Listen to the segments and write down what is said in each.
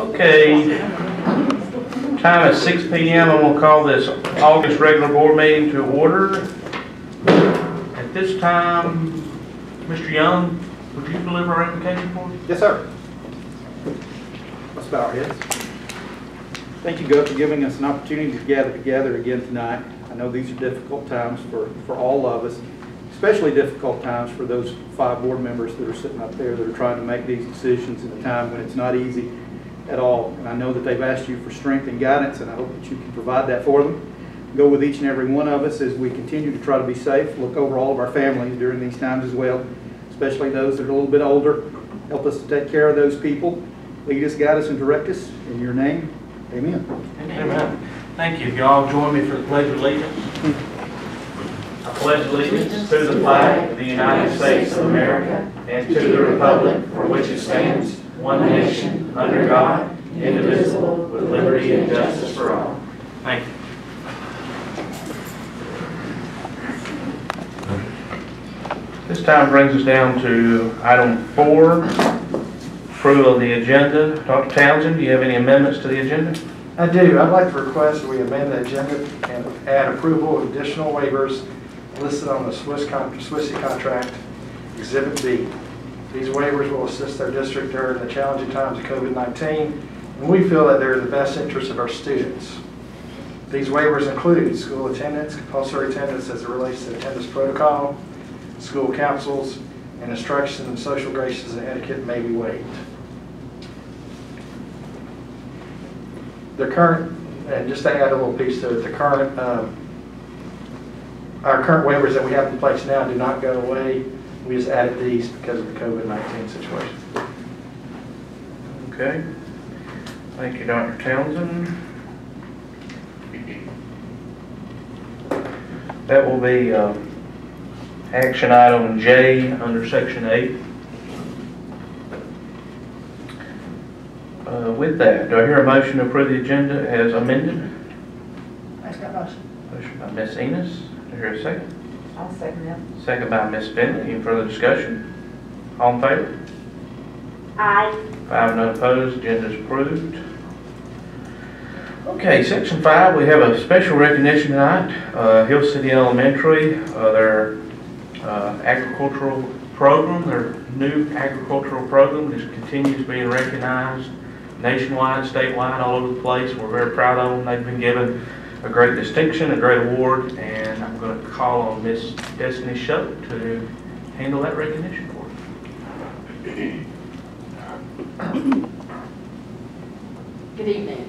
Okay, time is 6 p.m. I'm going to call this August regular board meeting to order. At this time, Mr. Young, would you deliver our invocation for us? Yes, sir. Let's bow our heads. Thank you, God, for giving us an opportunity to gather together again tonight. I know these are difficult times for all of us, especially difficult times for those 5 board members that are sitting up there that are trying to make these decisions in a time when it's not easy at all. And I know that they've asked you for strength and guidance, and I hope that you can provide that for them. Go with each and every one of us as we continue to try to be safe. Look over all of our families during these times as well, especially those that are a little bit older. Help us to take care of those people. Lead us, guide us, and direct us. In your name, amen. Amen. Thank you. If you all join me for the Pledge of Allegiance. I pledge allegiance to the flag of the United States of America and to the republic for which it stands, one nation, under God, indivisible, with liberty and justice for all. Thank you. This time brings us down to item 4, approval of the agenda. Dr. Townsend, do you have any amendments to the agenda? I do. I'd like to request that we amend the agenda and add approval of additional waivers listed on the Swissy contract, Exhibit B. These waivers will assist our district during the challenging times of COVID-19, and we feel that they're in the best interest of our students. These waivers include school attendance, compulsory attendance as it relates to attendance protocol, school councils, and instruction and social graces and etiquette may be waived. The current, and just to add a little piece to it, the current, our current waivers that we have in place now do not go away. We just added these because of the COVID-19 situation. Okay. Thank you, Dr. Townsend. That will be action item J under section 8. With that, do I hear a motion to approve the agenda as amended? Make that motion. Motion by Ms. Enos. Do I hear a second? I'll second that. Second by Ms. Bentley. Any further discussion? All in favor? Aye. 5 none opposed. Agenda is approved. Okay, section 5, we have a special recognition tonight. Hill City Elementary, their agricultural program, their new agricultural program just continues being recognized nationwide, statewide, all over the place. We're very proud of them. They've been given a great distinction, a great award, and I'm going to call on Miss Destiny Shutt to handle that recognition for us. Good evening.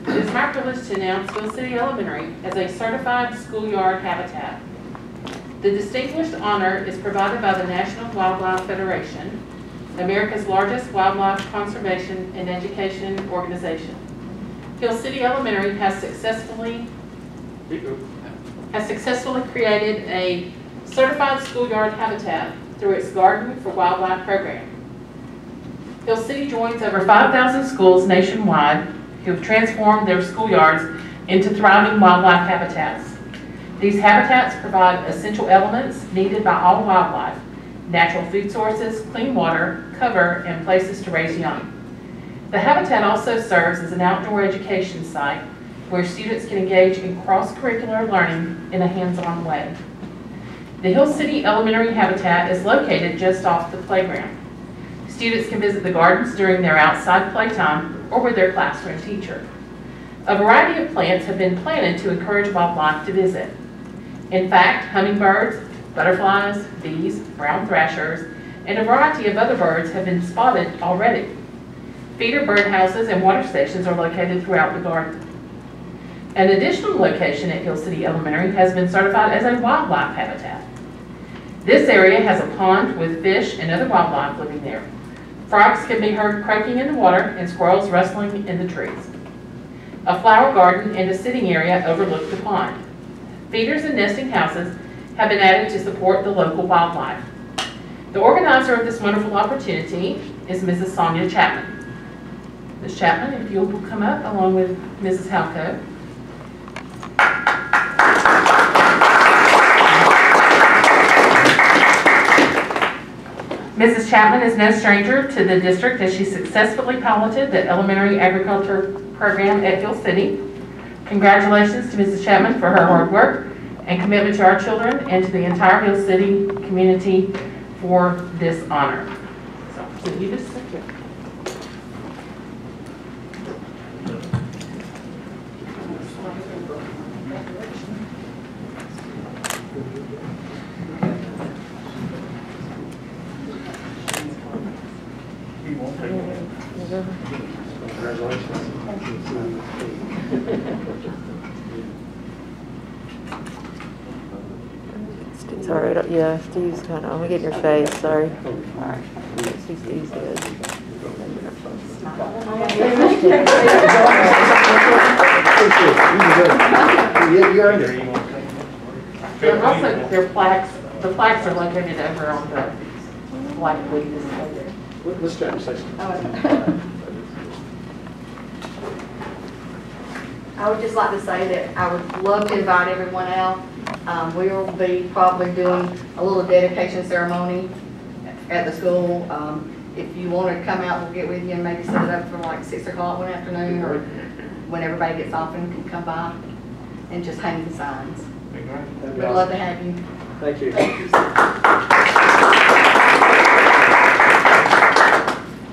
It is my privilege to announce Hill City Elementary as a certified schoolyard habitat. The distinguished honor is provided by the National Wildlife Federation, America's largest wildlife conservation and education organization. Hill City Elementary has successfully created a certified schoolyard habitat through its Garden for Wildlife program. Hill City joins over 5,000 schools nationwide who have transformed their schoolyards into thriving wildlife habitats. These habitats provide essential elements needed by all wildlife: natural food sources, clean water, cover, and places to raise young. The habitat also serves as an outdoor education site where students can engage in cross-curricular learning in a hands-on way. The Hill City Elementary habitat is located just off the playground. Students can visit the gardens during their outside playtime or with their classroom teacher. A variety of plants have been planted to encourage wildlife to visit. In fact, hummingbirds, butterflies, bees, brown thrashers, and a variety of other birds have been spotted already. Feeder birdhouses and water stations are located throughout the garden. An additional location at Hill City Elementary has been certified as a wildlife habitat. This area has a pond with fish and other wildlife living there. Frogs can be heard croaking in the water and squirrels rustling in the trees. A flower garden and a sitting area overlook the pond. Feeders and nesting houses have been added to support the local wildlife. The organizer of this wonderful opportunity is Mrs. Sonia Chapman. Ms. Chapman, if you'll come up along with Mrs. Halco. Mrs. Chapman is no stranger to the district as she successfully piloted the elementary agriculture program at Hill City. Congratulations to Mrs. Chapman for her hard work and commitment to our children and to the entire Hill City community for this honor. So you just sit here. Sorry, yeah, Steve's kind of, I'm gonna get in your face, sorry. Alright, see Steve's good. And also their plaques, the plaques are located over on the black leaf display there. Let's chat say something. I would just like to say that I would love to invite everyone out. We will be probably doing a little dedication ceremony at the school. If you want to come out, we'll get with you and maybe set it up for like 6 o'clock one afternoon, or when everybody gets off and can come by and just hang the signs. We'd love to have you. Thank you. Thank you.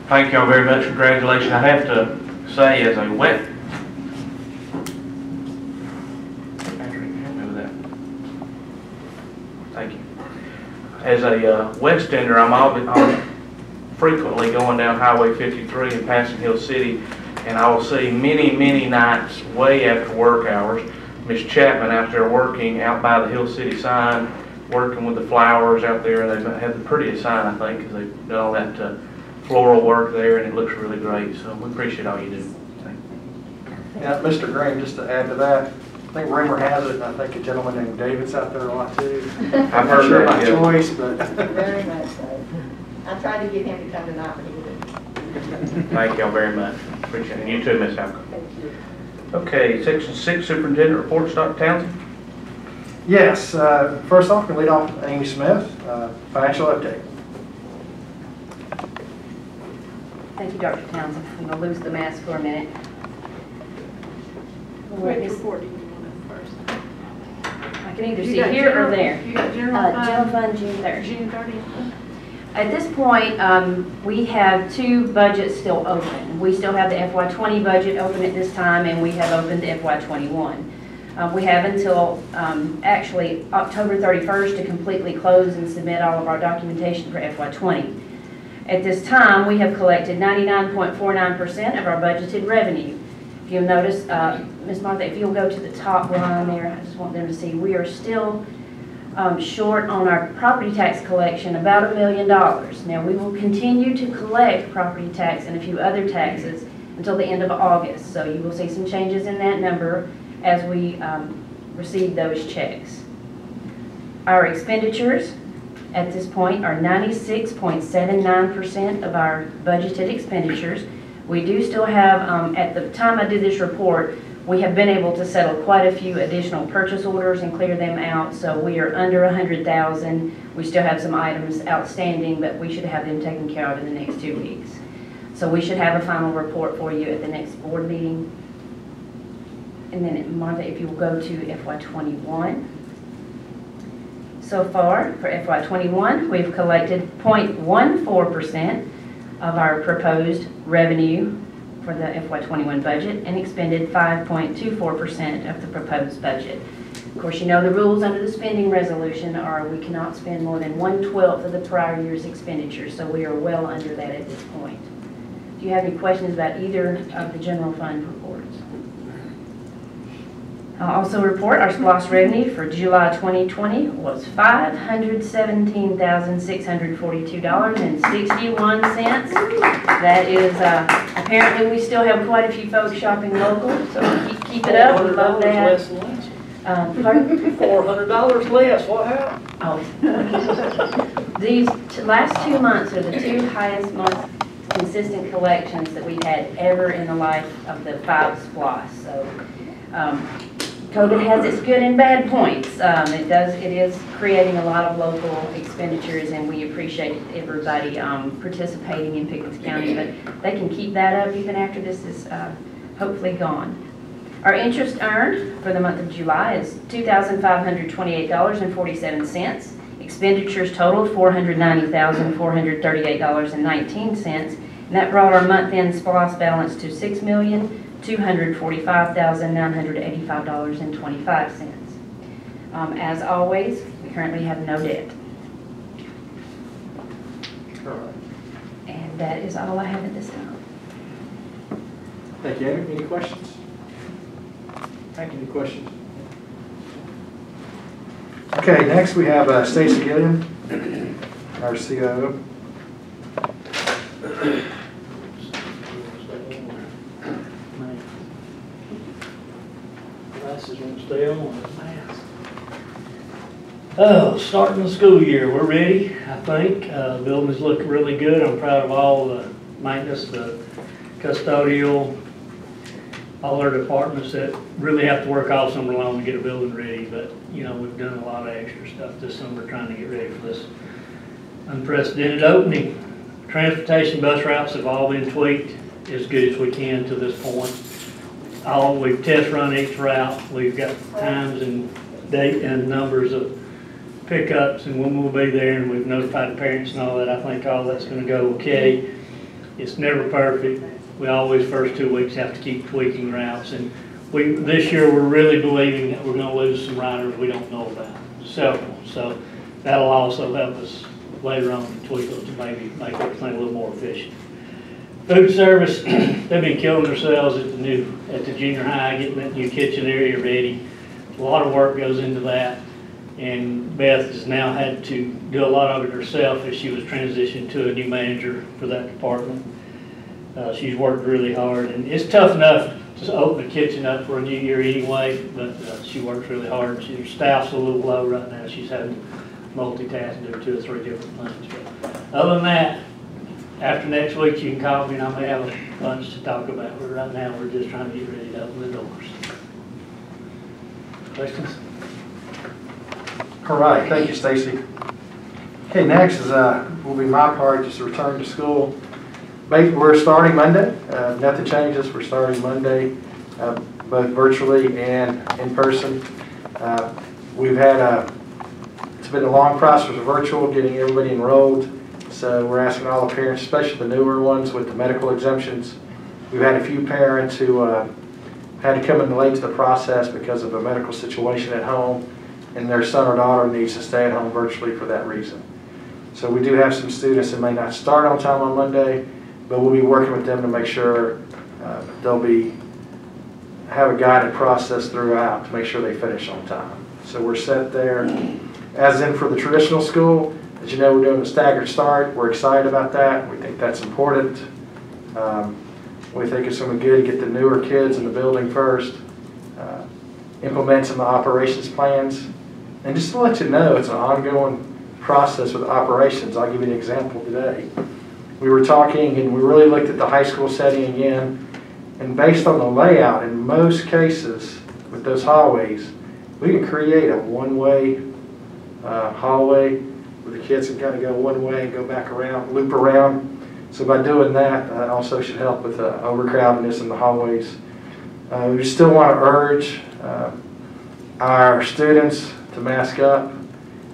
Thank y'all very much. Congratulations. I have to say, as a wet Thank you. As a West Ender, I'm frequently going down Highway 53 and passing Hill City, and I will see many nights way after work hours, Miss Chapman out there working out by the Hill City sign, working with the flowers out there. They have the prettiest sign, I think, because they've done all that floral work there, and it looks really great. So we appreciate all you do. Thank you. Yeah, Mr. Graham, just to add to that, I think rumor has it, and I think a gentleman named David's out there a lot too. I've heard Sure that, by yeah. choice, but. Very much so. I tried to get him to come tonight, but he didn't. Thank y'all very much. Appreciate it. You too, Miss Halcott. Thank you. Okay, Section 6, Superintendent Reports, Dr. Townsend. Yes, first off, we lead off with Amy Smith, financial update. Thank you, Dr. Townsend. I'm going to lose the mask for a minute. Which report do you want first? I can either see here or there. You got general General fund, June 3rd. June 30th. At this point, we have 2 budgets still open. We still have the FY20 budget open at this time, and we have opened the FY21. We have until actually October 31st to completely close and submit all of our documentation for FY20. At this time, we have collected 99.49% of our budgeted revenue. If you'll notice, Ms. Martha, if you'll go to the top line there, I just want them to see we are still short on our property tax collection about $1 million. Now, we will continue to collect property tax and a few other taxes until the end of August. So you will see some changes in that number as we receive those checks. Our expenditures at this point are 96.79% of our budgeted expenditures. We do still have, at the time I did this report, we have been able to settle quite a few additional purchase orders and clear them out, so we are under $100,000. We still have some items outstanding, but we should have them taken care of in the next 2 weeks. So we should have a final report for you at the next board meeting. And then, Martha, if you will go to FY21. So far, for FY21, we've collected 0.14% of our proposed revenue for the FY21 budget and expended 5.24% of the proposed budget. Of course, you know the rules under the spending resolution are we cannot spend more than 1/12 of the prior year's expenditures, so we are well under that at this point. Do you have any questions about either of the general fund reports? I'll also report our SPLOST revenue for July 2020 was $517,642.61. That is, apparently we still have quite a few folks shopping local, so keep it up. We love that. Pardon? $400 less, what happened? Oh. These last 2 months are the 2 highest months consistent collections that we've had ever in the life of the 5 SPLOST. So, COVID has its good and bad points. It is creating a lot of local expenditures, and we appreciate everybody participating in Pickens County, but they can keep that up even after this is hopefully gone. Our interest earned for the month of July is $2,528.47. Expenditures totaled $490,438.19, and that brought our month-end SPOS balance to $6,245,985.25. As always, we currently have no debt. All right. And that is all I have at this time. Thank you, Amy. Any questions? Thank you. Any questions? Okay, next we have Stacy Gilliam, our COO. Glasses won't stay on, mask. Oh, starting the school year, we're ready, I think. The building's looking really good. I'm proud of all the maintenance, the custodial, all our departments that really have to work all summer long to get a building ready. But, you know, we've done a lot of extra stuff this summer trying to get ready for this unprecedented opening. Transportation bus routes have all been tweaked as good as we can to this point. We've test run each route. We've got times and date and numbers of pickups and when we'll be there, and we've notified the parents and all that. I think all that's going to go okay. It's never perfect. We always, first 2 weeks, have to keep tweaking routes, and this year we're really believing that we're going to lose some riders we don't know about, several. So that'll also help us later on to tweak those to maybe make everything a little more efficient. Food service, they've been killing themselves at the junior high, getting that new kitchen area ready. A lot of work goes into that, and Beth has now had to do a lot of it herself as she was transitioning to a new manager for that department. She's worked really hard, and it's tough enough to open the kitchen up for a new year anyway, but she works really hard. Her staff's a little low right now. She's having to multitask and do 2 or 3 different things. But other than that, after next week, you can call me and I may have a bunch to talk about. But right now, we're just trying to get ready to open the doors. Questions? All right, thank you, Stacy. Okay, next is will be my part, just a return to school. We're starting Monday. Nothing changes. We're starting Monday, both virtually and in person. We've had it's been a long process of virtual, getting everybody enrolled. So we're asking all the parents, especially the newer ones with the medical exemptions. We've had a few parents who had to come in late to the process because of a medical situation at home, and their son or daughter needs to stay at home virtually for that reason. So we do have some students that may not start on time on Monday, but we'll be working with them to make sure they'll have a guided process throughout to make sure they finish on time. So we're set there. As in for the traditional school, as you know, we're doing a staggered start. We're excited about that. We think that's important. We think it's going to be good to get the newer kids in the building first, implement some operations plans. And just to let you know, it's an ongoing process with operations. I'll give you an example today. We were talking and we really looked at the high school setting again, and based on the layout, in most cases with those hallways, we can create a one-way hallway where the kids can kind of go one way and go back around, loop around. So by doing that, also should help with overcrowdedness in the hallways. We still want to urge our students to mask up.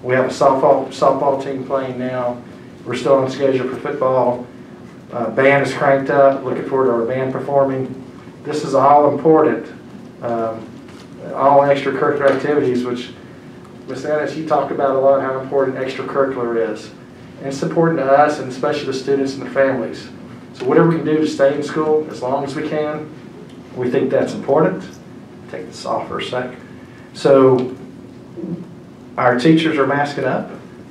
We have a softball team playing now. We're still on schedule for football. Band is cranked up. Looking forward to our band performing. This is all important. All extracurricular activities, which Ms. Anna, she talked about a lot how important extracurricular is. And it's important to us, and especially the students and the families. So whatever we can do to stay in school as long as we can, we think that's important. Take this off for a sec. So our teachers are masking up.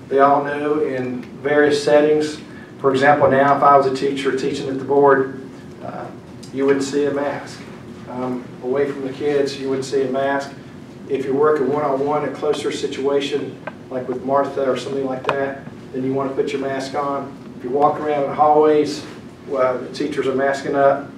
They all know in various settings. For example, now if I was a teacher teaching at the board, you wouldn't see a mask. Away from the kids, you wouldn't see a mask. If you're working one-on-one, a closer situation, like with Martha or something like that, then you want to put your mask on. If you walk around in hallways, the teachers are masking up.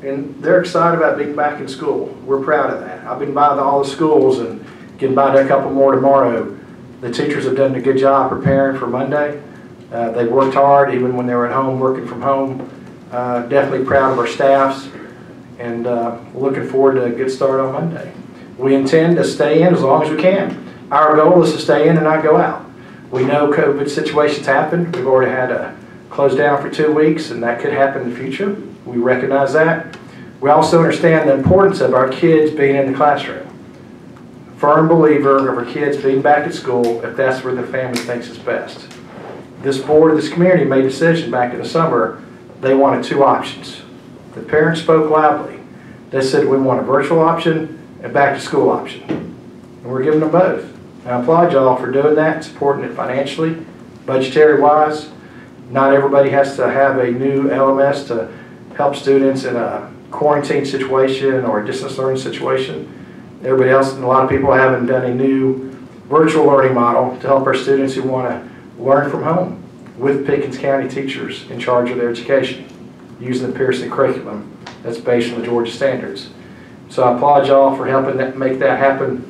And they're excited about being back in school. We're proud of that. I've been by to all the schools and getting by to a couple more tomorrow. The teachers have done a good job preparing for Monday. They worked hard even when they were at home, working from home. Definitely proud of our staffs, and looking forward to a good start on Monday. We intend to stay in as long as we can. Our goal is to stay in and not go out. We know COVID situations happen. We've already had to close down for 2 weeks, and that could happen in the future. We recognize that. We also understand the importance of our kids being in the classroom. Firm believer of our kids being back at school if that's where the family thinks is best. This board, this community made a decision back in the summer. They wanted 2 options. The parents spoke loudly. They said we want a virtual option and back to school option. And we're giving them both. And I applaud y'all for doing that, supporting it financially, budgetary wise. Not everybody has to have a new LMS to help students in a quarantine situation or a distance learning situation. Everybody else, and a lot of people haven't done a new virtual learning model to help our students who want to learn from home with Pickens County teachers in charge of their education using the Pearson curriculum that's based on the Georgia standards. So I applaud y'all for helping make that happen.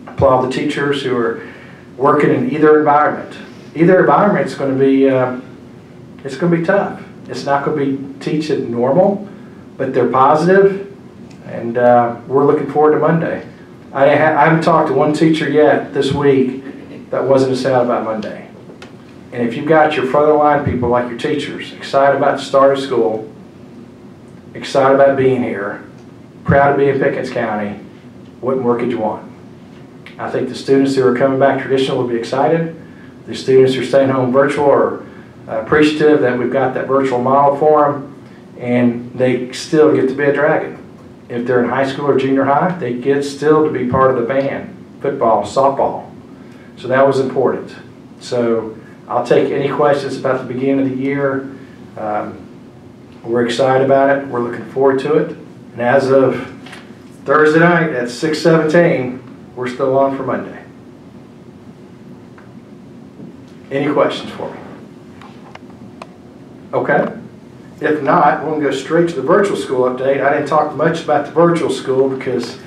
I applaud the teachers who are working in either environment. Either environment is going to be it's going to be tough. It's not going to be teaching normal, but they're positive, and we're looking forward to Monday. I haven't talked to one teacher yet this week that wasn't sad about Monday. And if you've got your front of the line people like your teachers, excited about the start of school, excited about being here, proud to be in Pickens County, what more could you want? I think the students who are coming back traditional will be excited. The students who are staying home virtual are appreciative that we've got that virtual model for them, and they still get to be a Dragon. If they're in high school or junior high, they get still to be part of the band, football, softball. So that was important. So I'll take any questions about the beginning of the year. We're excited about it. We're looking forward to it. And as of Thursday night at 6:17, we're still on for Monday. Any questions for me? Okay. If not, we're going to go straight to the virtual school update. I didn't talk much about the virtual school because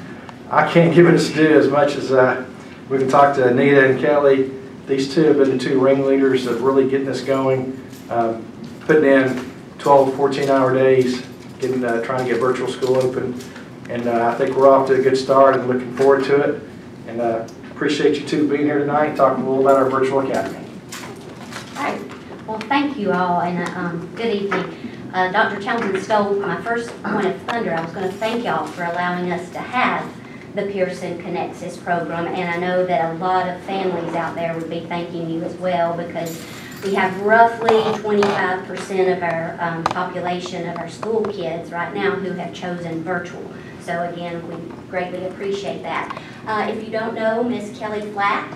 I can't give it a do as much as we can talk to Anita and Kelly. These two have been the 2 ringleaders of really getting this going, putting in 12, 14-hour days, trying to get virtual school open. And I think we're off to a good start and looking forward to it. And appreciate you two being here tonight and talking a little about our virtual academy. All right. Well, thank you all, and good evening. Dr. Townsend stole my first point of thunder. I was going to thank y'all for allowing us to have the Pearson Connects This program, and I know that a lot of families out there would be thanking you as well, because we have roughly 25% of our population of our school kids right now who have chosen virtual. So again, we greatly appreciate that. If you don't know Miss Kelly Flack,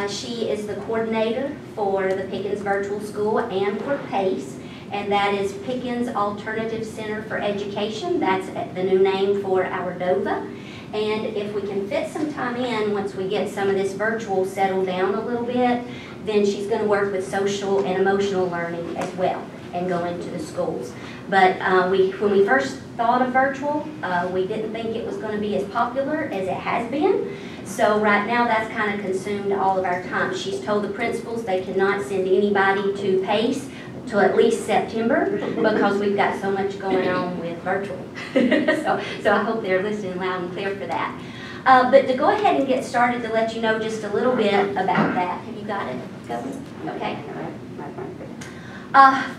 she is the coordinator for the Pickens Virtual School and for PACE, and that is Pickens Alternative Center for Education. That's the new name for our DOVA. And if we can fit some time in, once we get some of this virtual settled down a little bit, then she's going to work with social and emotional learning as well and go into the schools. But when we first thought of virtual, we didn't think it was going to be as popular as it has been. So right now that's kind of consumed all of our time. She's told the principals they cannot send anybody to PACE till at least September because we've got so much going on with virtual. so I hope they're listening loud and clear for that. But to go ahead and get started, to let you know just a little bit about that. Have you got it going? Okay.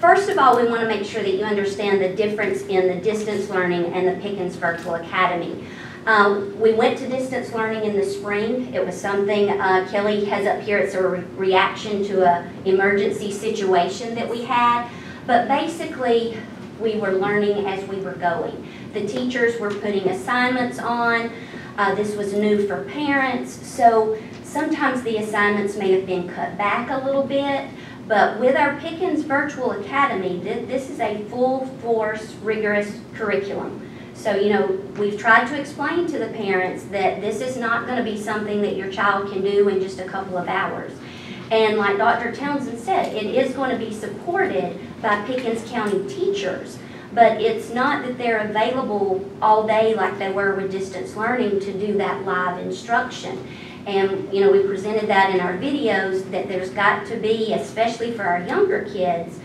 First of all, we want to make sure that you understand the difference in the distance learning and the Pickens Virtual Academy. We went to distance learning in the spring. It was something Kelly has up here. It's a reaction to an emergency situation that we had. But basically, we were learning as we were going. The teachers were putting assignments on. This was new for parents. So sometimes the assignments may have been cut back a little bit. But with our Pickens Virtual Academy, this is a full-force, rigorous curriculum. So, you know, we've tried to explain to the parents that this is not going to be something that your child can do in just a couple of hours. And like Dr. Townsend said, it is going to be supported by Pickens County teachers. but it's not that they're available all day like they were with distance learning to do that live instruction. And, you know, we presented that in our videos, that there's got to be, especially for our younger kids,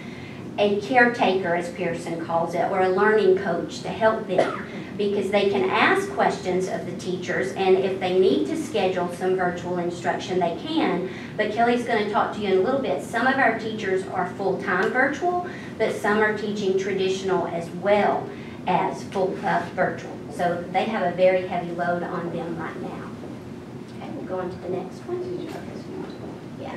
a caretaker, as Pearson calls it, or a learning coach to help them, because they can ask questions of the teachers, and if they need to schedule some virtual instruction, they can. But Kelly's going to talk to you in a little bit. Some of our teachers are full-time virtual, but some are teaching traditional as well as full virtual. So they have a very heavy load on them right now. Okay, we'll go on to the next one. Yeah.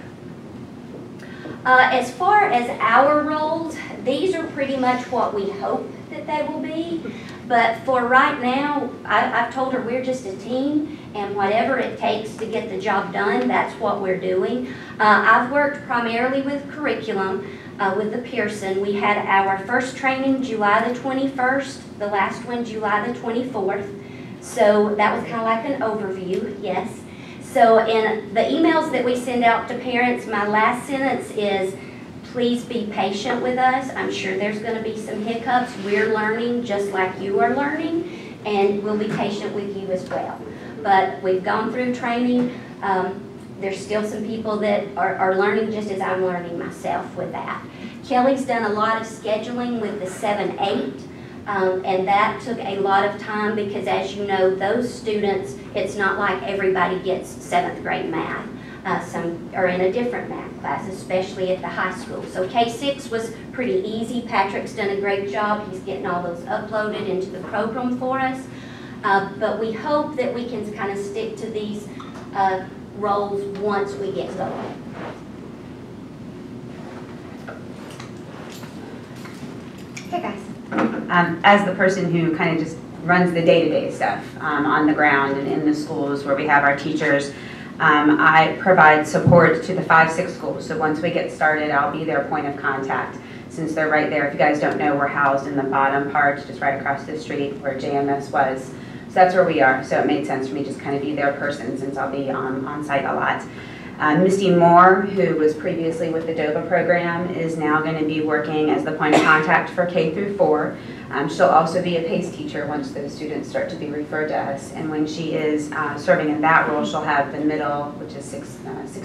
As far as our roles, these are pretty much what we hope that they will be. But for right now, I've told her we're just a team, and whatever it takes to get the job done, that's what we're doing. I've worked primarily with curriculum with the Pearson. We had our first training July the 21st, the last one July the 24th. So that was kind of like an overview, yes. So in the emails that we send out to parents, my last sentence is, please be patient with us. I'm sure there's going to be some hiccups. We're learning just like you are learning, and we'll be patient with you as well. But we've gone through training. There's still some people that are learning just as I'm learning myself with that. Kelly's done a lot of scheduling with the 7-8. And that took a lot of time because, as you know, those students, it's not like everybody gets 7th grade math. Some are in a different math class, especially at the high school. So K6 was pretty easy. Patrick's done a great job. He's getting all those uploaded into the program for us. But we hope that we can kind of stick to these roles once we get going. Hey guys. As the person who kind of just runs the day-to-day stuff on the ground and in the schools where we have our teachers, I provide support to the 5-6 schools. So once we get started, I'll be their point of contact, since they're right there. If you guys don't know, we're housed in the bottom part, just right across the street where JMS was. So that's where we are. So it made sense for me to just kind of be their person, since I'll be on site a lot. Misty Moore, who was previously with the DOVA program, is now going to be working as the point of contact for K through 4. She'll also be a PACE teacher once those students start to be referred to us. And when she is serving in that role, she'll have the middle, which is 6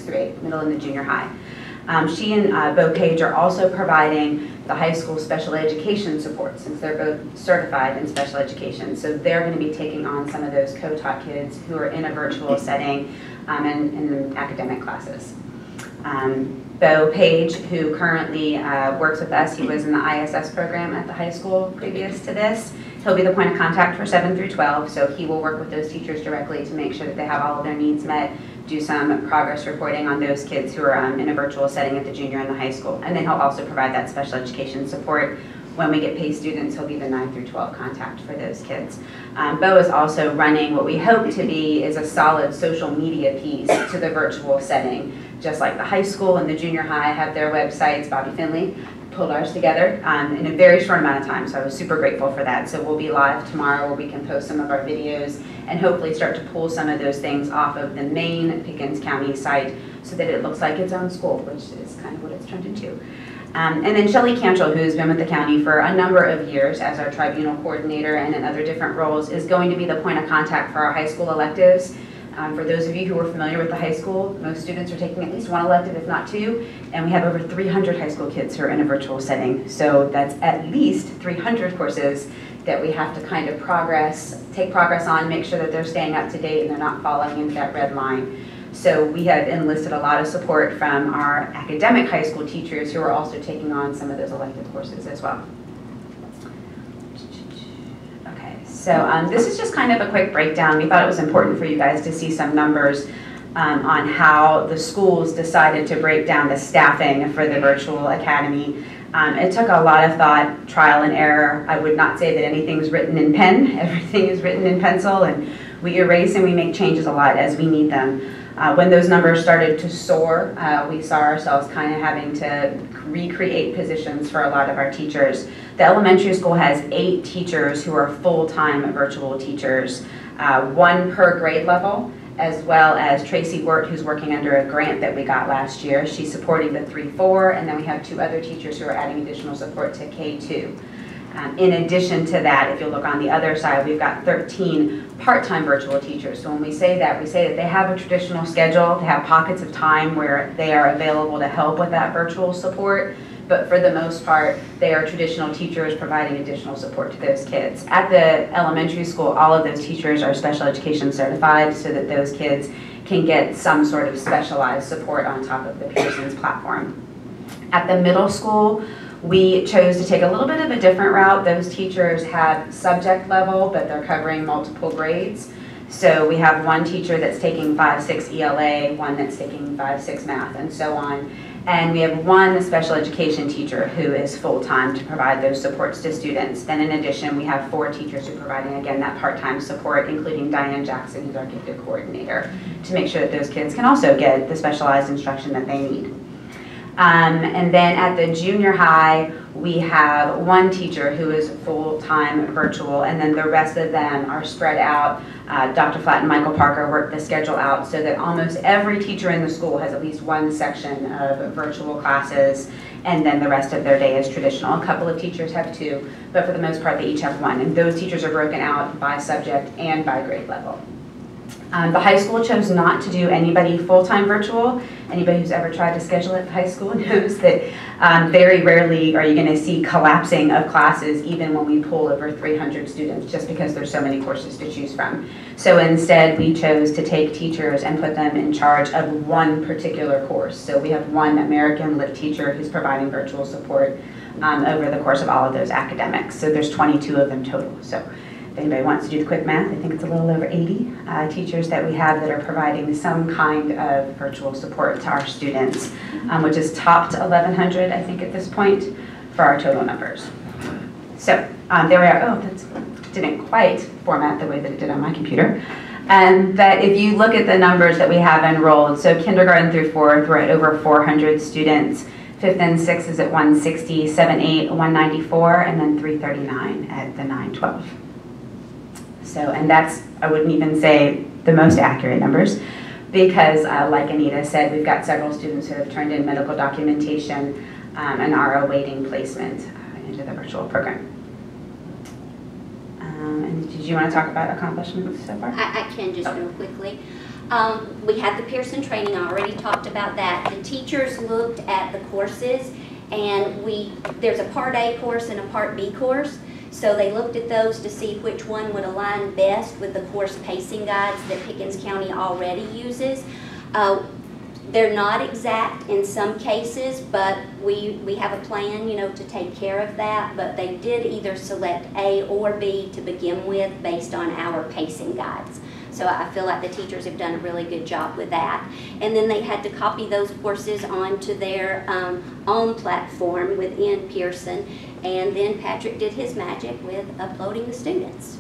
through 8, middle and the junior high. She and Bo Cage are also providing the high school special education support, since they're both certified in special education. So they're going to be taking on some of those co-taught kids who are in a virtual setting and in academic classes. Bo Page, who currently works with us, he was in the ISS program at the high school previous to this. He'll be the point of contact for 7 through 12, so he will work with those teachers directly to make sure that they have all of their needs met, do some progress reporting on those kids who are in a virtual setting at the junior and the high school. And then he'll also provide that special education support. When we get PACE students, he'll be the 9 through 12 contact for those kids. Bo is also running what we hope to be is a solid social media piece to the virtual setting. Just like the high school and the junior high have their websites, Bobby Finley pulled ours together in a very short amount of time, so I was super grateful for that. So we'll be live tomorrow where we can post some of our videos and hopefully start to pull some of those things off of the main Pickens County site so that it looks like its own school, which is kind of what it's turned into. And then Shelley Cantrell, who's been with the county for a number of years as our tribunal coordinator and in other different roles, is going to be the point of contact for our high school electives. For those of you who are familiar with the high school, most students are taking at least one elective, if not 2, and we have over 300 high school kids who are in a virtual setting. So that's at least 300 courses that we have to kind of take progress on, make sure that they're staying up to date and they're not falling into that red line. So we have enlisted a lot of support from our academic high school teachers who are also taking on some of those elective courses as well. Okay, so this is just kind of a quick breakdown. We thought it was important for you guys to see some numbers on how the schools decided to break down the staffing for the virtual academy. It took a lot of thought, trial and error. I would not say that anything's written in pen. Everything is written in pencil, and we erase and we make changes a lot as we need them. When those numbers started to soar, we saw ourselves kind of having to recreate positions for a lot of our teachers. The elementary school has 8 teachers who are full-time virtual teachers, 1 per grade level, as well as Tracy Wirt, who's working under a grant that we got last year. She's supporting the 3-4, and then we have 2 other teachers who are adding additional support to K2. In addition to that, if you look on the other side, we've got 13 part-time virtual teachers. So when we say that they have a traditional schedule, they have pockets of time where they are available to help with that virtual support, but for the most part, they are traditional teachers providing additional support to those kids. At the elementary school, all of those teachers are special education certified so that those kids can get some sort of specialized support on top of the Pearson's platform. At the middle school, we chose to take a little bit of a different route. Those teachers have subject level, but they're covering multiple grades. So we have one teacher that's taking 5-6 ELA, one that's taking 5-6 math, and so on. And we have one special education teacher who is full-time to provide those supports to students. Then in addition, we have 4 teachers who are providing, again, that part-time support, including Diane Jackson, who's our gifted coordinator, to make sure that those kids can also get the specialized instruction that they need. And then at the junior high, we have one teacher who is full-time virtual, and then the rest of them are spread out. Dr. Flatt and Michael Parker worked the schedule out so that almost every teacher in the school has at least one section of virtual classes, and then the rest of their day is traditional. A couple of teachers have 2, but for the most part, they each have 1, and those teachers are broken out by subject and by grade level. The high school chose not to do anybody full-time virtual. Anybody who's ever tried to schedule at the high school knows that very rarely are you going to see collapsing of classes even when we pull over 300 students, just because there's so many courses to choose from. So instead, we chose to take teachers and put them in charge of one particular course. So we have one American Lit teacher who's providing virtual support over the course of all of those academics. So there's 22 of them total. So if anybody wants to do the quick math, I think it's a little over 80 teachers that we have that are providing some kind of virtual support to our students, which is topped 1,100, I think, at this point for our total numbers. So there we are. Oh, that didn't quite format the way that it did on my computer. But if you look at the numbers that we have enrolled, so kindergarten through 4th, we're at over 400 students. 5th and 6th is at 160, 7, 8, 194, and then 339 at the 9-12. So, and that's, I wouldn't even say the most accurate numbers, because like Anita said, we've got several students who have turned in medical documentation and are awaiting placement into the virtual program. And did you want to talk about accomplishments so far? I can just real quickly. We had the Pearson training, I already talked about that. The teachers looked at the courses, and there's a Part A course and a Part B course. So they looked at those to see which one would align best with the course pacing guides that Pickens County already uses. They're not exact in some cases, but we have a plan, you know, to take care of that. But they did either select A or B to begin with based on our pacing guides. So I feel like the teachers have done a really good job with that. And then they had to copy those courses onto their own platform within Pearson. And then Patrick did his magic with uploading the students.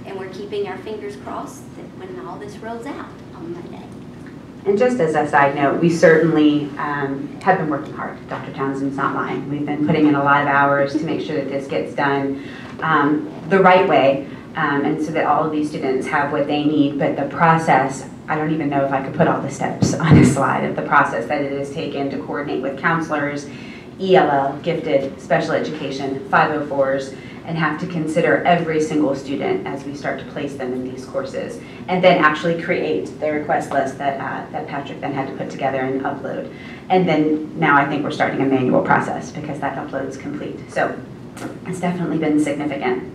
And we're keeping our fingers crossed that when all this rolls out on Monday. And just as a side note, we certainly have been working hard. Dr. Townsend's not lying. We've been putting in a lot of hours to make sure that this gets done the right way. And so that all of these students have what they need, but the process, I don't even know if I could put all the steps on a slide of the process that it has taken to coordinate with counselors, ELL, gifted, special education, 504s, and have to consider every single student as we start to place them in these courses, and then actually create the request list that Patrick then had to put together and upload. And then now I think we're starting a manual process because that upload is complete. So it's definitely been significant.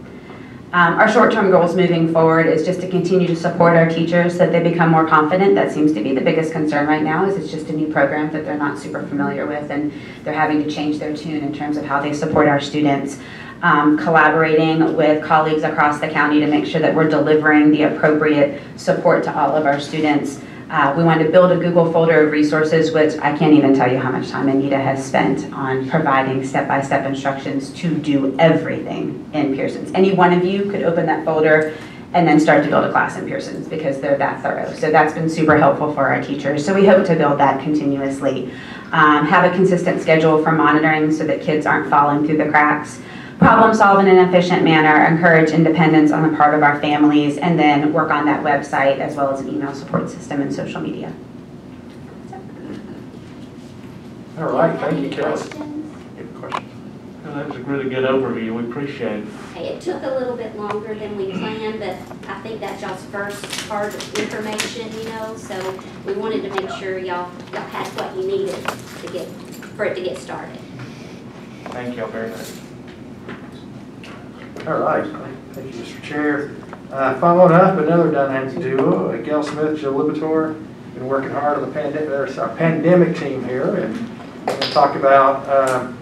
Our short-term goals moving forward is just to continue to support our teachers so that they become more confident. That seems to be the biggest concern right now, is it's just a new program that they're not super familiar with, and they're having to change their tune in terms of how they support our students. Collaborating with colleagues across the county to make sure that we're delivering the appropriate support to all of our students. We wanted to build a Google folder of resources, which I can't even tell you how much time Anita has spent on providing step-by-step instructions to do everything in Pearson's. Any one of you could open that folder and then start to build a class in Pearson's because they're that thorough. So that's been super helpful for our teachers. So we hope to build that continuously. Have a consistent schedule for monitoring so that kids aren't falling through the cracks. Problem solve in an efficient manner, encourage independence on the part of our families, and then work on that website as well as an email support system and social media. All right, thank you, Kelly. Questions? Good question. That was a really good overview. We appreciate it. Hey, it took a little bit longer than we planned, but I think that's y'all's first part of information, you know, so we wanted to make sure y'all had what you needed for it to get started. Thank y'all very much. All right, thank you, Mr. Chair. Following up, another dynamic duo, Gail Smith, Jill Libator, been working hard on the pandemic. There's our pandemic team here, and we're going to talk about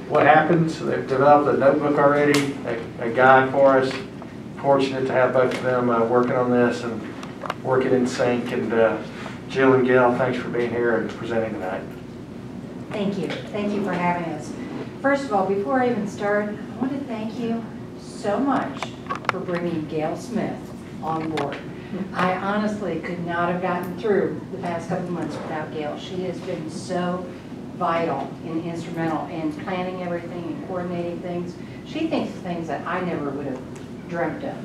what happens. They've developed a notebook already, a guide for us. Fortunate to have both of them working on this and working in sync. And Jill and Gail, thanks for being here and presenting tonight. Thank you. Thank you for having us. First of all, before I even start, I want to thank you so much for bringing Gail Smith on board. I honestly could not have gotten through the past couple of months without Gail. She has been so vital and instrumental in planning everything and coordinating things. She thinks of things that I never would have dreamt of.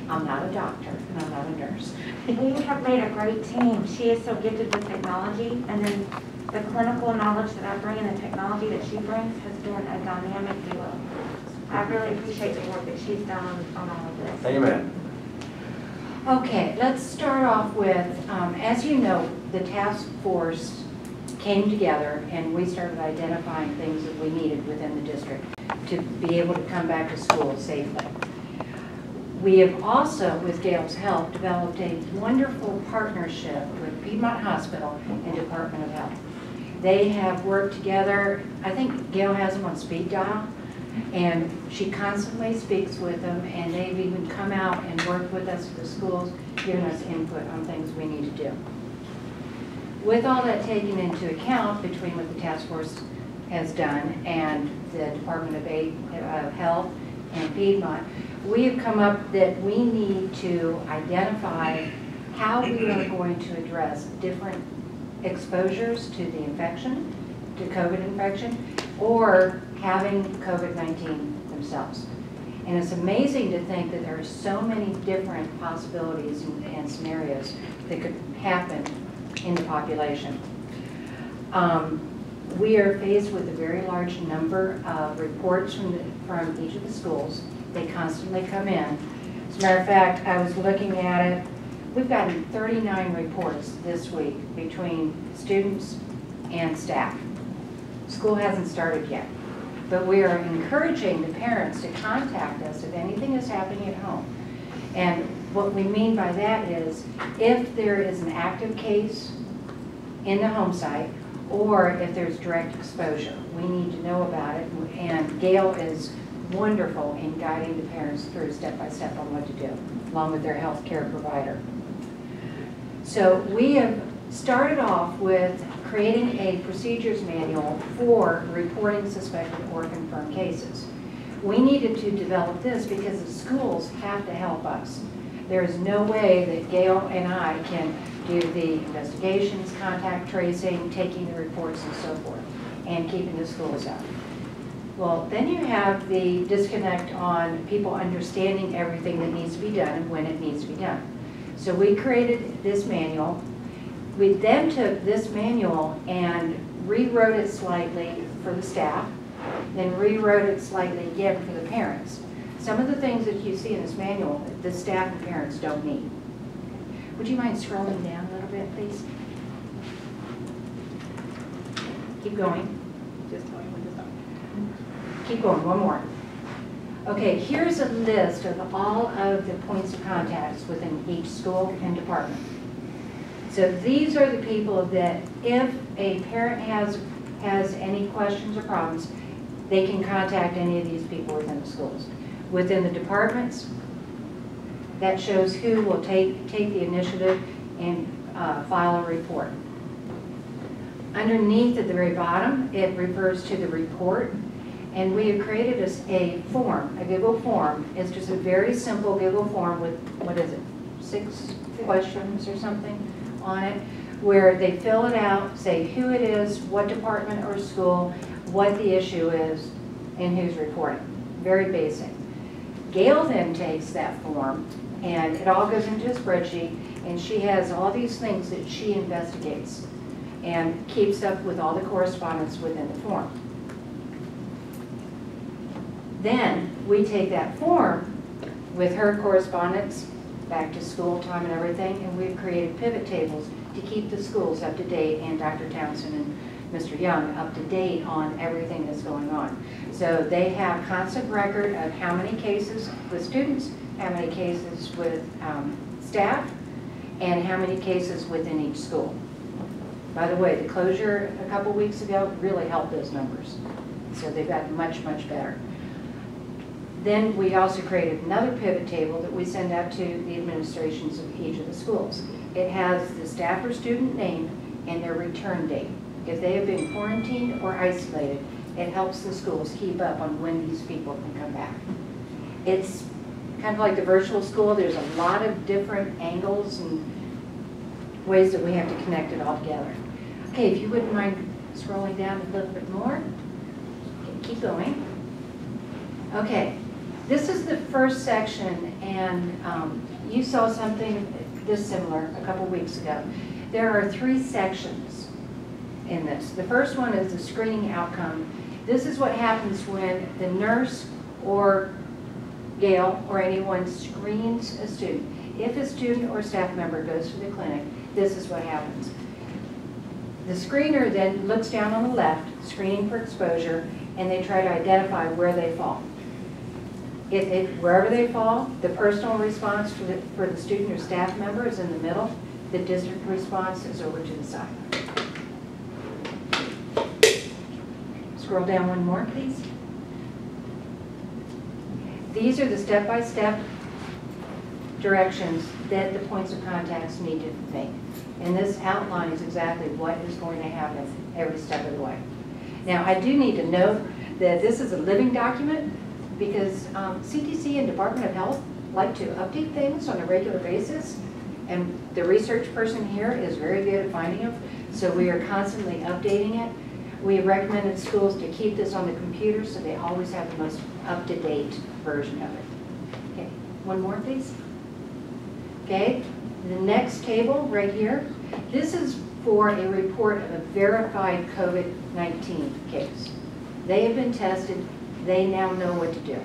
I'm not a doctor and I'm not a nurse. We have made a great team. She is so gifted with technology, and then the clinical knowledge that I bring and the technology that she brings has been a dynamic duo. I really appreciate the work that she's done on all of this. Amen. Okay, let's start off with, as you know, the task force came together and we started identifying things that we needed within the district to be able to come back to school safely. We have also, with Gail's help, developed a wonderful partnership with Piedmont Hospital and Department of Health. They have worked together. I think Gail has them on speed dial, and she constantly speaks with them, and they've even come out and worked with us at the schools, giving us input on things we need to do. With all that taken into account between what the task force has done and the Department of Health and Piedmont, we have come up that we need to identify how we are going to address different exposures to the infection, to COVID infection, or having COVID-19 themselves. And it's amazing to think that there are so many different possibilities and scenarios that could happen in the population. We are faced with a very large number of reports from each of the schools. They constantly come in. As a matter of fact, I was looking at it. We've gotten 39 reports this week between students and staff. School hasn't started yet, but we are encouraging the parents to contact us if anything is happening at home. And what we mean by that is if there is an active case in the home site or if there's direct exposure, we need to know about it. And Gail is wonderful in guiding the parents through step-by-step on what to do, along with their health care provider. So we have started off with creating a procedures manual for reporting suspected or confirmed cases. We needed to develop this because the schools have to help us. There is no way that Gail and I can do the investigations, contact tracing, taking the reports and so forth, and keeping the schools up. Well, then you have the disconnect on people understanding everything that needs to be done and when it needs to be done. So we created this manual. We then took this manual and rewrote it slightly for the staff, then rewrote it slightly again for the parents. Some of the things that you see in this manual, the staff and parents don't need. Would you mind scrolling down a little bit, please? Keep going. Just tell me when to stop. Keep going, one more. Okay, here's a list of all of the points of contacts within each school and department. So these are the people that if a parent has any questions or problems, they can contact any of these people within the schools. Within the departments, that shows who will take the initiative and file a report. Underneath at the very bottom, it refers to the report. And we have created a form, a Google form. It's just a very simple Google form with, what is it, 6 questions or something on it, where they fill it out, say who it is, what department or school, what the issue is, and who's reporting. Very basic. Gail then takes that form, and it all goes into a spreadsheet, and she has all these things that she investigates and keeps up with all the correspondence within the form. Then we take that form with her correspondence, back to school time and everything, and we've created pivot tables to keep the schools up to date and Dr. Townsend and Mr. Young up to date on everything that's going on. So they have constant record of how many cases with students, how many cases with staff, and how many cases within each school. By the way, the closure a couple weeks ago really helped those numbers. So they've gotten much, much better. Then we also created another pivot table that we send out to the administrations of each of the schools. It has the staff or student name and their return date. If they have been quarantined or isolated, it helps the schools keep up on when these people can come back. It's kind of like the virtual school. There's a lot of different angles and ways that we have to connect it all together. Okay, if you wouldn't mind scrolling down a little bit more. Okay, keep going. Okay, this is the first section, and you saw something this similar a couple weeks ago. There are 3 sections in this. The first one is the screening outcome. This is what happens when the nurse or Gail or anyone screens a student. If a student or staff member goes to the clinic, this is what happens. The screener then looks down on the left, screening for exposure, and they try to identify where they fall. Wherever they fall, the personal response for the student or staff member is in the middle. The district response is over to the side. Scroll down one more, please. These are the step-by-step directions that the points of contacts need to make. And this outlines exactly what is going to happen every step of the way. Now, I do need to note that this is a living document because CDC and Department of Health like to update things on a regular basis. And the research person here is very good at finding them. So we are constantly updating it. We have recommended schools to keep this on the computer so they always have the most up-to-date version of it. Okay, one more please. Okay, the next table right here, this is for a report of a verified COVID-19 case. They have been tested, they now know what to do.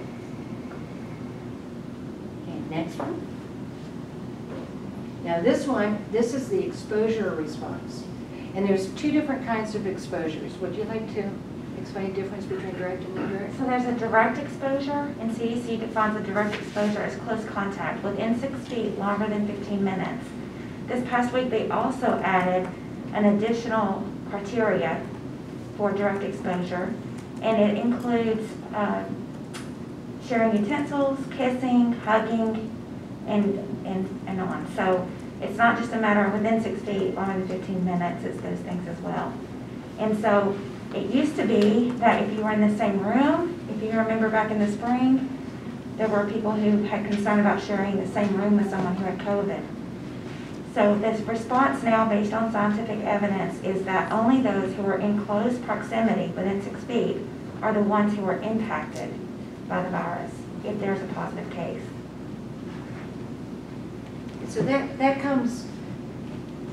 Okay, next one. Now this is the exposure response. And there's 2 different kinds of exposures. Would you like to explain the difference between direct and indirect? So there's a direct exposure, and CDC defines a direct exposure as close contact within 6 feet longer than 15 minutes. This past week, they also added an additional criteria for direct exposure, and it includes sharing utensils, kissing, hugging, and on. So it's not just a matter of within 6 feet, longer than 15 minutes, it's those things as well. And so it used to be that if you were in the same room, if you remember back in the spring, there were people who had concern about sharing the same room with someone who had COVID. So this response now, based on scientific evidence, is that only those who are in close proximity within 6 feet are the ones who are impacted by the virus if there's a positive case. So that comes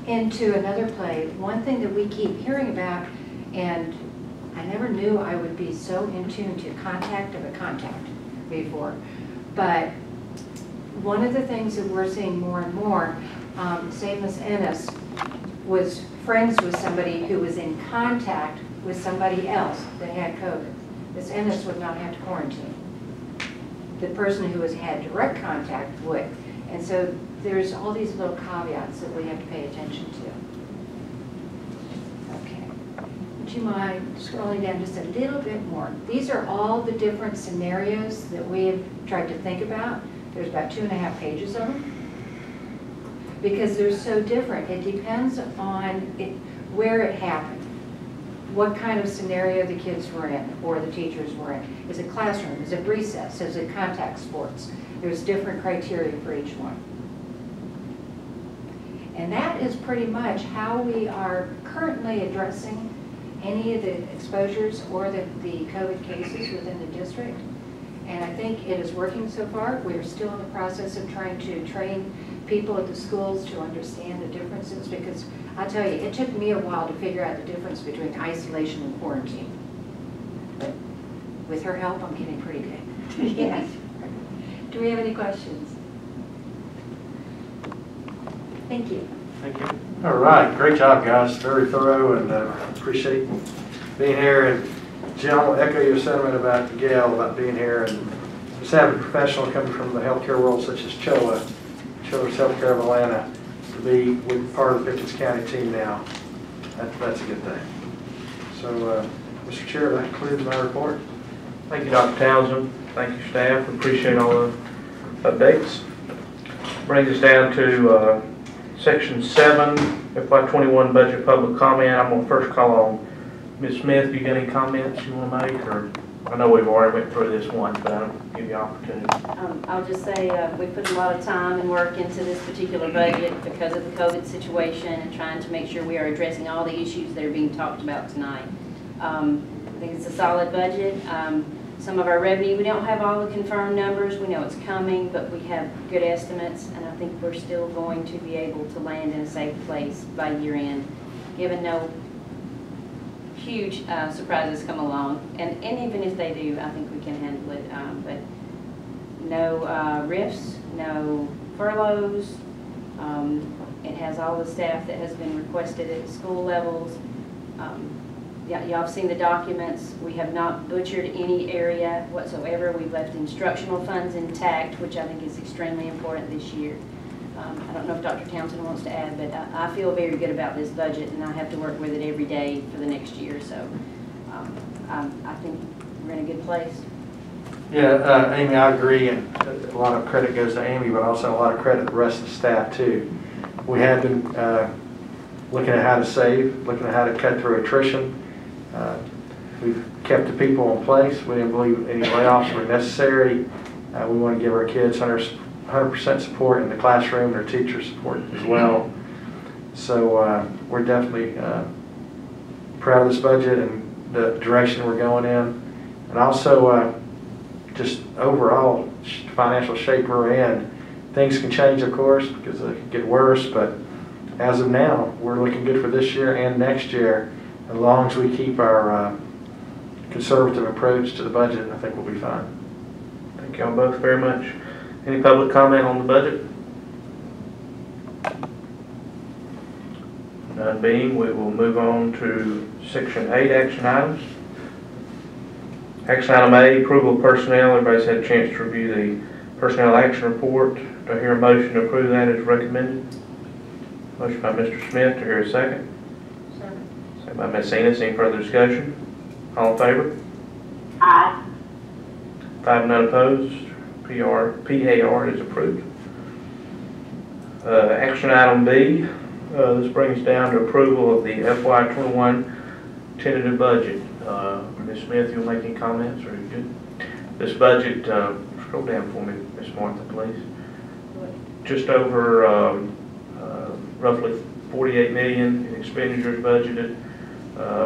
into another play. One thing that we keep hearing about, and I never knew I would be so in tune to contact of a contact before, but one of the things that we're seeing more and more, say Ms. Ennis was friends with somebody who was in contact with somebody else that had COVID. Ms. Ennis would not have to quarantine. The person who has had direct contact would. And so there's all these little caveats that we have to pay attention to. Okay. Would you mind scrolling down just a little bit more? These are all the different scenarios that we have tried to think about. There's about 2.5 pages of them. Because they're so different. It depends on where it happened, what kind of scenario the kids were in or the teachers were in. Is it classroom? Is it recess? Is it contact sports? There's different criteria for each one. And that is pretty much how we are currently addressing any of the exposures or the COVID cases within the district. And I think it is working so far. We're still in the process of trying to train people at the schools to understand the differences, because I'll tell you, it took me a while to figure out the difference between isolation and quarantine. But with her help, I'm getting pretty good. Yes. Do we have any questions? Thank you. Thank you. All right, great job, guys. Very thorough, and appreciate being here. And Jim, I'll echo your sentiment about Gail, about being here, and just having a professional coming from the healthcare world such as Children's Healthcare of Atlanta to be with part of the Pickens County team now. That's a good thing. So, Mr. Chair, that concludes my report. Thank you, Dr. Townsend. Thank you, staff. We appreciate all the updates. Brings us down to Section 7, FY21 Budget Public Comment. I'm going to first call on Ms. Smith. You got any comments you want to make? Or I know we've already went through this once, but I'll give you an opportunity. I'll just say we put a lot of time and work into this particular budget because of the COVID situation and trying to make sure we are addressing all the issues that are being talked about tonight. I think it's a solid budget. Some of our revenue, we don't have all the confirmed numbers. We know it's coming, but we have good estimates, and I think we're still going to be able to land in a safe place by year end, given no huge surprises come along. And even if they do, I think we can handle it. But no RIFs, no furloughs. It has all the staff that has been requested at school levels. Y'all have seen the documents. We have not butchered any area whatsoever. We've left instructional funds intact, which I think is extremely important this year. I don't know if Dr. Townsend wants to add, but I feel very good about this budget, and I have to work with it every day for the next year. So I think we're in a good place. Yeah, Amy, I agree, and a lot of credit goes to Amy, but also a lot of credit to the rest of the staff too. We have been looking at how to save, looking at how to cut through attrition. We've kept the people in place. We didn't believe any layoffs were necessary. We want to give our kids 100% support in the classroom, their teacher support as well. So we're definitely proud of this budget and the direction we're going in. And also just overall financial shape we're in. Things can change, of course, because they can get worse, but as of now, we're looking good for this year and next year. As long as we keep our conservative approach to the budget, I think we'll be fine. Thank y'all both very much. Any public comment on the budget? None being, we will move on to Section 8, action items. Action item A, approval of personnel. Everybody's had a chance to review the personnel action report. Do I hear a motion to approve that as recommended? Motion by Mr. Smith. Do I hear a second? Second by Ms. Enos. Any further discussion? All in favor? Aye. 5, none opposed. PAR is approved. Action item B, this brings down to approval of the FY21 tentative budget. Ms. Smith, you'll make any comments, or are you good? This budget, scroll down for me, Ms. Martha, please. Just over roughly 48 million in expenditures budgeted,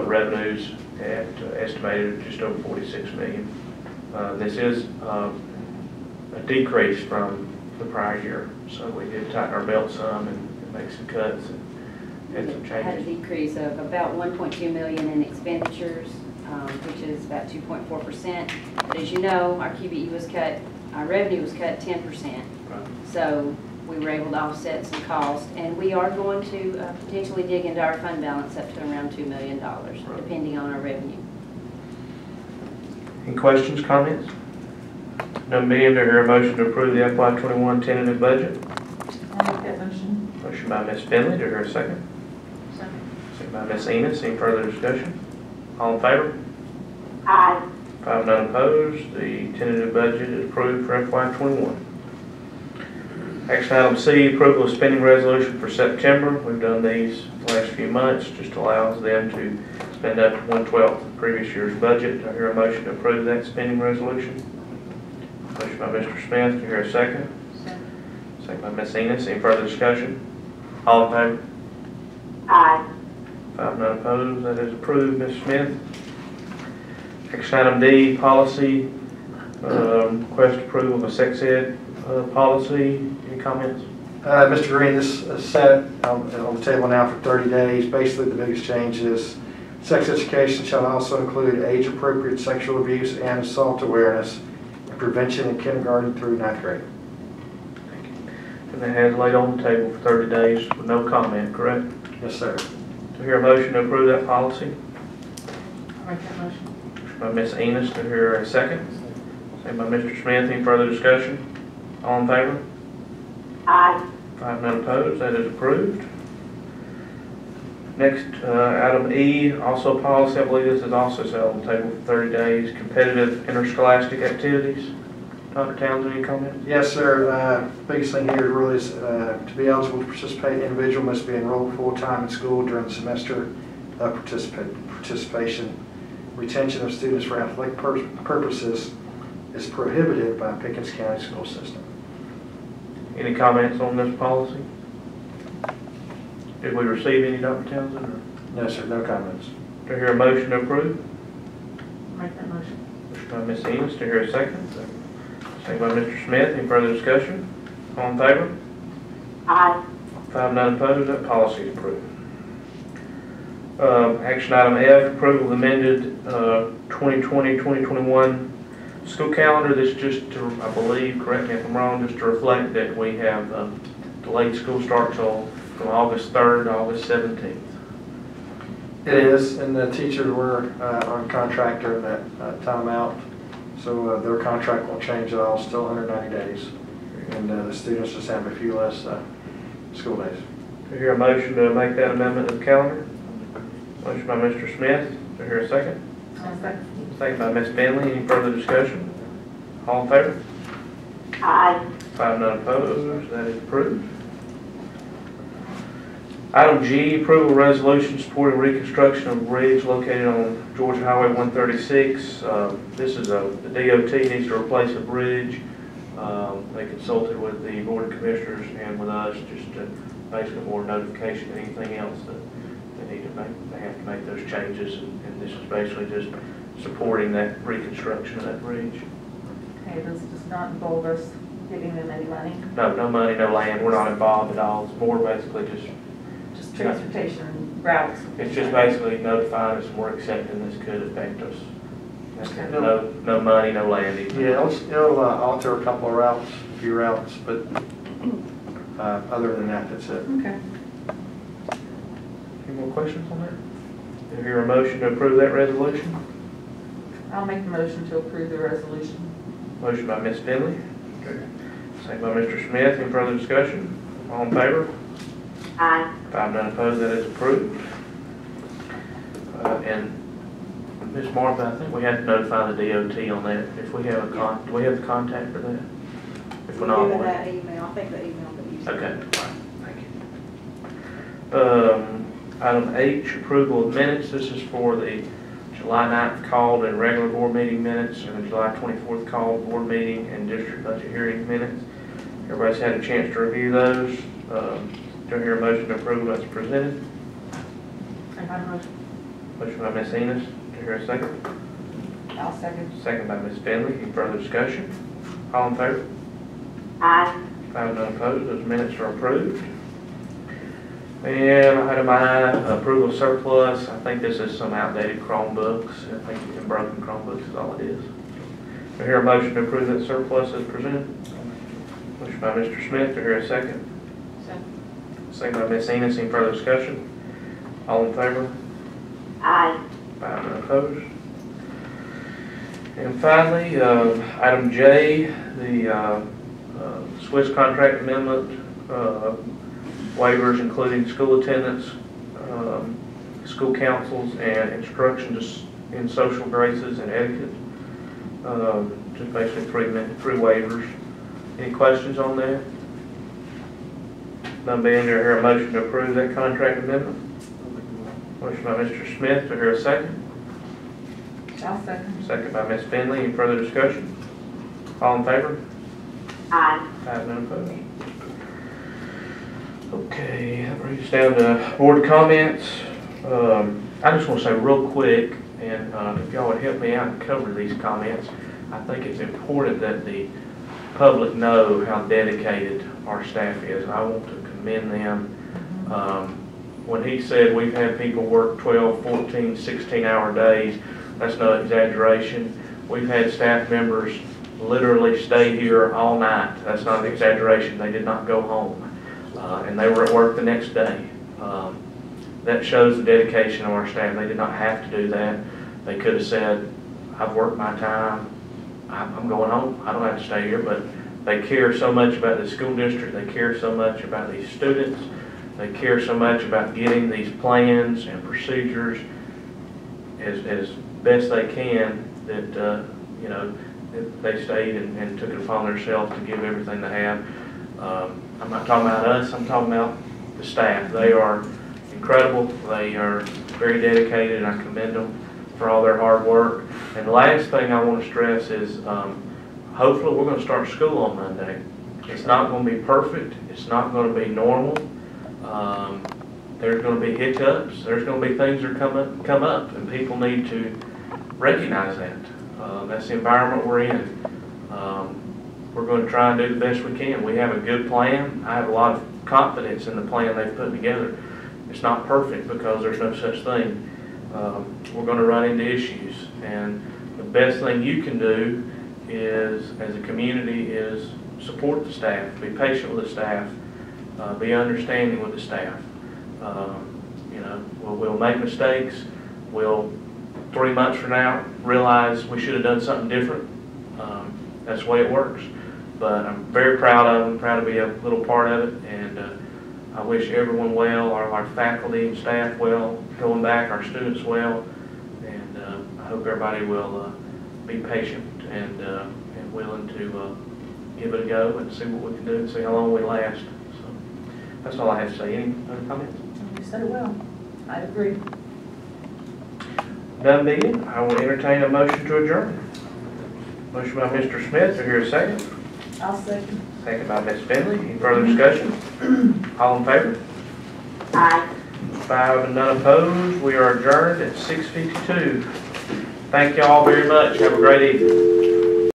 revenues at estimated just over 46 million. This is a decrease from the prior year, so we did tighten our belt some and make some cuts and some changes. Had a decrease of about 1.2 million in expenditures, which is about 2.4%. But as you know, our QBE was cut, our revenue was cut 10%. Right. So we were able to offset some costs, and we are going to potentially dig into our fund balance up to around $2 million, right, depending on our revenue. Any questions, comments? None being, do I hear a motion to approve the FY21 tentative budget? I'll make that motion. Motion by Ms. Finley, do I hear a second? Second by Ms. Enos. Any further discussion? All in favor? Aye. 5, none opposed. The tentative budget is approved for FY21. Action item C, approval of spending resolution for September. We've done these the last few months, just allows them to spend up to 1/12 of the previous year's budget. Do I hear a motion to approve that spending resolution? Motion by Mr. Smith. Do I hear a second? Second by Ms. Enos. Any further discussion? All in favor? Aye. 5, none opposed. That is approved. Ms. Smith. Action item D, policy. Request approval of a sex ed policy. Any comments? Mr. Green, this is set on the table now for 30 days. Basically, the biggest change is sex education shall also include age-appropriate sexual abuse and assault awareness, and prevention in kindergarten through 9th grade. And that has laid on the table for 30 days with no comment, correct? Yes, sir. To hear a motion to approve that policy? I'll make that motion. Motion by Ms. Enos, to hear a second. Second by Mr. Smith. Any further discussion? All in favor? Aye. 5, none opposed. That is approved. Next, item E, also policy. I believe this is also set on the table for 30 days. Competitive interscholastic activities. Dr. Townsend, any comments? Yes, sir. Biggest thing here really is to be eligible to participate, the individual must be enrolled full-time in school during the semester of participation. Retention of students for athletic purposes is prohibited by Pickens County School System. Any comments on this policy? Did we receive any, Dr. Townsend? Or? No, sir, no comments. To hear a motion to approve? Make that motion. Motion by Ms. Enos, to hear a second. Second by Mr. Smith. Any further discussion? All in favor? Aye. 5, none opposed. That policy is approved. Action item F, approval of amended 2020-2021 school calendar. This just to, I believe, correct me if I'm wrong, just to reflect that we have delayed school start till from August 3rd to August 17th. It is, and the teachers were on contract during that timeout, so their contract won't change at all, still 190 days. And the students just have a few less school days. To hear a motion to make that amendment to the calendar? Motion by Mr. Smith. To hear a second? I'll second. Second by Ms. Bentley. Any further discussion? All in favor? Aye. 5, none opposed. That is approved. Item G, approval resolution supporting reconstruction of bridge located on Georgia Highway 136. This is the DOT needs to replace a bridge. They consulted with the Board of Commissioners and with us just to basically more notification than anything else that they need to make. They have to make those changes, and this is basically just supporting that reconstruction of that bridge. Okay, this does not involve us giving them any money, No money, no land. We're not involved at all. It's more basically just transportation routes. it's just basically notifying us we're accepting this could affect us. No money, no land either. Yeah, it'll alter a couple of routes, a few routes, but other than that, that's it. Okay. Any more questions on that? Do you hear a motion to approve that resolution? I'll make the motion to approve the resolution. Motion by Ms. Finley. Second by Mr. Smith. Any further discussion? All in favor? Aye. 5, none opposed. That is approved. And Ms. Martha, I think we have to notify the DOT on that. If we have do we have the contact for that? If we're not. That email, I think the email that you sent. Okay, all right, thank you. Item H, approval of minutes. This is for the July 9th called and regular board meeting minutes, and the July 24th called board meeting and district budget hearing minutes. Everybody's had a chance to review those. Do I hear a motion to approve as presented? Motion by Ms. Enos. Do I hear a second? I'll second. Second by Ms. Finley. Any further discussion? All in favor? Aye. 5, none opposed. Those minutes are approved. And item I, approval of surplus. I think this is some outdated Chromebooks. I think some broken Chromebooks is all it is. Do I hear a motion to approve that surplus as presented? Motion by Mr. Smith. Do I hear a second? Second by Ms. Enos. Any further discussion? All in favor? Aye. 5, none opposed. And finally, item J, the Swiss contract amendment, waivers including school attendance, school councils, and instruction in social graces and etiquette. Just basically three waivers. Any questions on that? None being, do I hear a motion to approve that contract amendment? Motion by Mr. Smith. Do I hear a second? I'll second. Second by Ms. Finley. Any further discussion? All in favor? Aye. 5, none opposed. Okay, that brings us down to board comments. I just want to say real quick, and if y'all would help me out and cover these comments, I think it's important that the public know how dedicated our staff is. I want to commend them. When he said we've had people work 12, 14, 16-hour days, that's no exaggeration. We've had staff members literally stay here all night. That's not an exaggeration. They did not go home. And they were at work the next day. That shows the dedication of our staff. They did not have to do that. They could have said, I've worked my time, I'm going home, I don't have to stay here, but they care so much about the school district, they care so much about these students, they care so much about getting these plans and procedures as best they can, that, you know, that they stayed and took it upon themselves to give everything they have. I'm not talking about us, I'm talking about the staff. They are incredible, they are very dedicated, and I commend them for all their hard work. And the last thing I want to stress is hopefully we're going to start school on Monday. It's not going to be perfect, it's not going to be normal. There's going to be hiccups, there's going to be things that come up, and people need to recognize that. That's the environment we're in. We're going to try and do the best we can. We have a good plan. I have a lot of confidence in the plan they've put together. It's not perfect because there's no such thing. We're going to run into issues, and the best thing you can do is, as a community, is support the staff, be patient with the staff, be understanding with the staff. You know, we'll make mistakes. We'll 3 months from now realize we should have done something different. That's the way it works. But I'm very proud of them, proud to be a little part of it, and I wish everyone well, our faculty and staff well, going back, our students well, and I hope everybody will be patient and willing to give it a go and see what we can do and see how long we last. So that's all I have to say. Any other comments? You said it well. I agree. Done being, I will entertain a motion to adjourn. Motion by Mr. Smith, to hear a second. I'll second. Second by Ms. Finley. Any further discussion? All in favor? Aye. 5 and none opposed. We are adjourned at 6:52. Thank you all very much. Have a great evening.